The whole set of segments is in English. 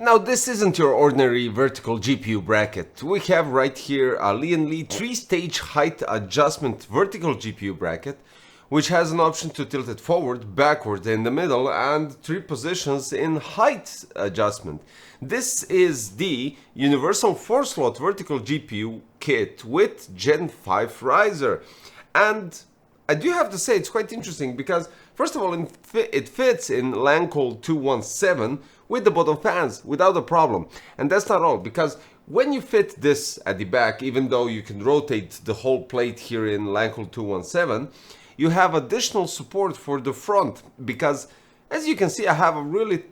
Now this isn't your ordinary vertical GPU bracket. We have right here a Lian 3-stage height adjustment vertical GPU bracket, which has an option to tilt it forward, backward, in the middle, and 3 positions in height adjustment. This is the universal 4-slot vertical GPU kit with Gen 5 riser. And I do have to say it's quite interesting because, first of all, it fits in Lian 217 with the bottom fans without a problem. And that's not all, because when you fit this at the back, even though you can rotate the whole plate here in Lian 217, you have additional support for the front, because as you can see, I have a really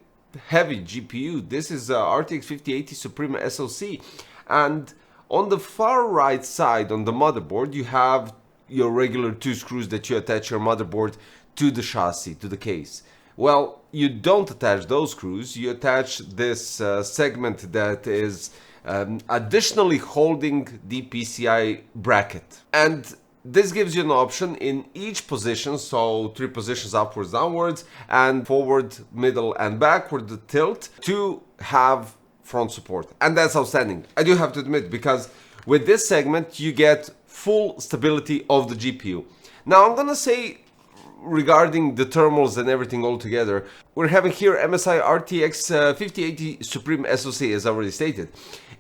heavy GPU. This is a RTX 5080 Supreme SoC, and on the far right side on the motherboard you have your regular 2 screws that you attach your motherboard to the chassis, to the case. Well, you don't attach those screws, you attach this segment that is additionally holding the PCI bracket. And this gives you an option in each position, so 3 positions upwards, downwards, and forward, middle, and backward tilt to have front support. And that's outstanding, I do have to admit, because with this segment you get full stability of the GPU. Now I'm gonna say, regarding the thermals and everything all together, we're having here MSI RTX 5080 Supreme SoC, as I already stated.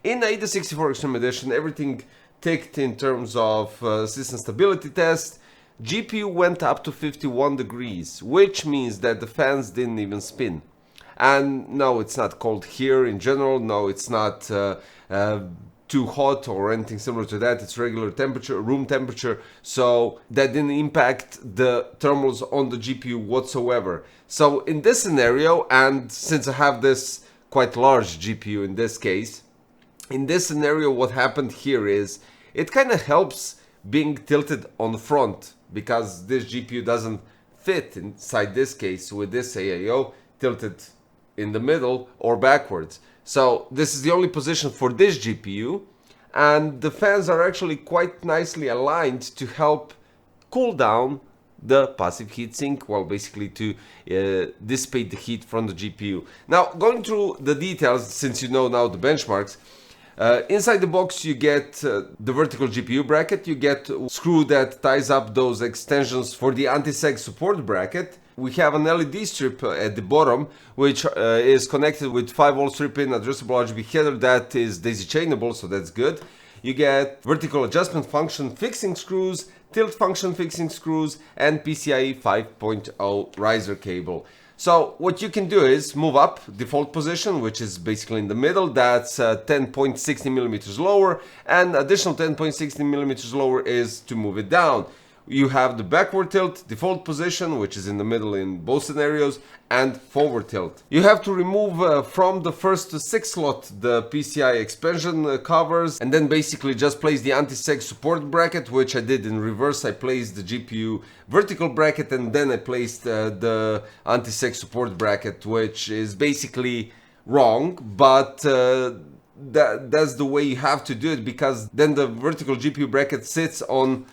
In the 8064 Extreme Edition, everything ticked in terms of system stability test. GPU went up to 51 degrees, which means that the fans didn't even spin. And no, it's not cold here in general, no, it's not too hot or anything similar to that. It's regular temperature, room temperature, so that didn't impact the thermals on the GPU whatsoever. So in this scenario, and since I have this quite large GPU in this case, in this scenario what happened here is it kind of helps being tilted on the front, because this GPU doesn't fit inside this case with this AIO tilted in the middle or backwards. So this is the only position for this GPU, and the fans are actually quite nicely aligned to help cool down the passive heatsink, well, basically to dissipate the heat from the GPU. Now, going through the details, since you know now the benchmarks, inside the box you get the vertical GPU bracket, you get a screw that ties up those extensions for the anti-sag support bracket. We have an LED strip at the bottom, which is connected with 5V 3-pin addressable RGB header that is daisy chainable, so that's good. You get vertical adjustment function fixing screws, tilt function fixing screws, and PCIe 5.0 riser cable. So what you can do is move up default position, which is basically in the middle. That's 10.60 millimeters lower, and additional 10.60 millimeters lower is to move it down. You have the backward tilt, default position, which is in the middle in both scenarios, and forward tilt. You have to remove from the first 6 slot the PCI expansion covers, and then basically just place the anti-sag support bracket, which I did in reverse. I placed the GPU vertical bracket, and then I placed the anti-sag support bracket, which is basically wrong, but that's the way you have to do it, because then the vertical GPU bracket sits on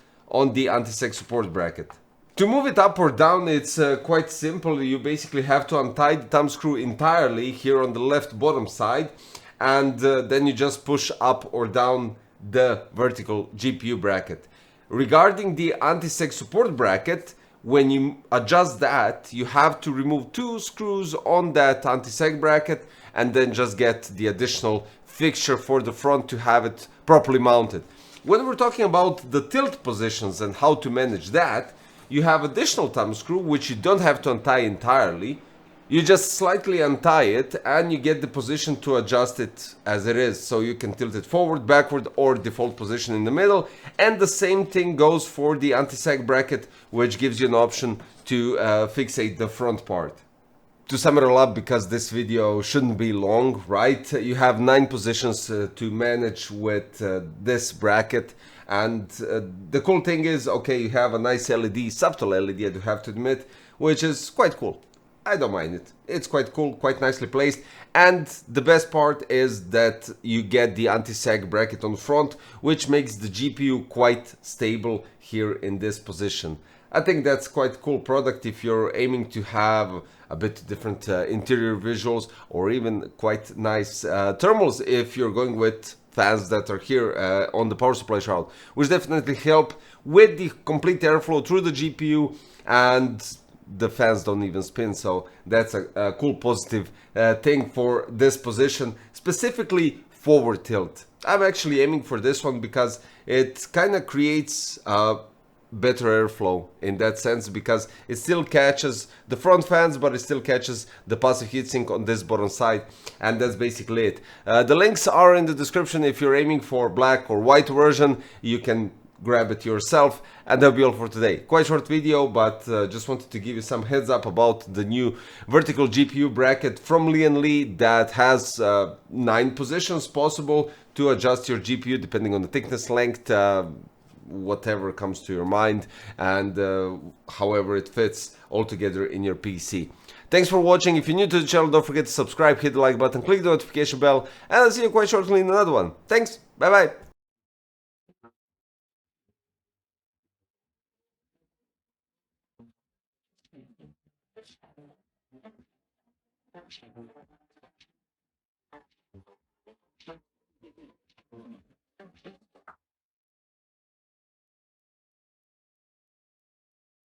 the anti-sag support bracket. To move it up or down, it's quite simple. You basically have to untie the thumb screw entirely here on the left bottom side, and then you just push up or down the vertical GPU bracket. Regarding the anti-sag support bracket, when you adjust that, you have to remove 2 screws on that anti-sag bracket and then just get the additional fixture for the front to have it properly mounted. When we're talking about the tilt positions and how to manage that, you have additional thumb screw, which you don't have to untie entirely. You just slightly untie it and you get the position to adjust it as it is. So you can tilt it forward, backward, or default position in the middle. And the same thing goes for the anti-sag bracket, which gives you an option to fixate the front part. To sum it all up, because this video shouldn't be long, right? You have 9 positions to manage with this bracket, and the cool thing is, okay, you have a nice LED, subtle LED, I do have to admit, which is quite cool. I don't mind it. It's quite cool, quite nicely placed, and the best part is that you get the anti-sag bracket on the front, which makes the GPU quite stable here in this position. I think that's quite cool product if you're aiming to have a bit different interior visuals, or even quite nice thermals if you're going with fans that are here on the power supply shroud, which definitely help with the complete airflow through the GPU, and the fans don't even spin, so that's a cool positive thing for this position, specifically forward tilt. I'm actually aiming for this one because it kind of creates better airflow in that sense, because it still catches the front fans, but it still catches the passive heatsink on this bottom side, and that's basically it. The links are in the description. If you're aiming for black or white version, you can grab it yourself, and that'll be all for today. Quite short video, but just wanted to give you some heads up about the new vertical GPU bracket from Lian that has 9 positions possible to adjust your GPU depending on the thickness, length, whatever comes to your mind, and however it fits all together in your PC. Thanks for watching. If you're new to the channel, don't forget to subscribe, hit the like button, click the notification bell, and I'll see you quite shortly in another one. Thanks, bye bye.